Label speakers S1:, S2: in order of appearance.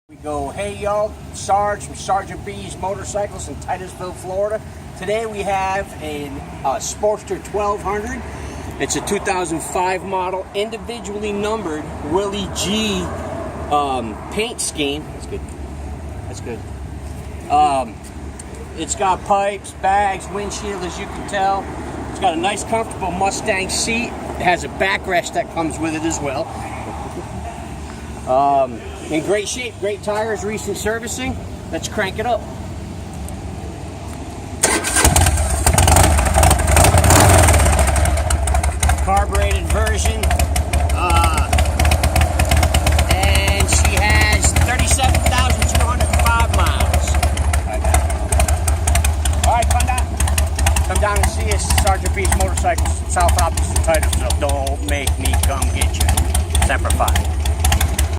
S1: We go, hey y'all, Sarge from Sgt B's Motorcycles in Titusville, Florida. Today we have a Sportster 1200. It's a 2005 model, individually numbered Willie G paint scheme. That's good. That's good. It's got pipes, bags, windshield, as you can tell. It's got a nice, comfortable Mustang seat. It has a backrest that comes with it as well. In great shape, great tires, recent servicing. Let's crank it up. Carbureted version.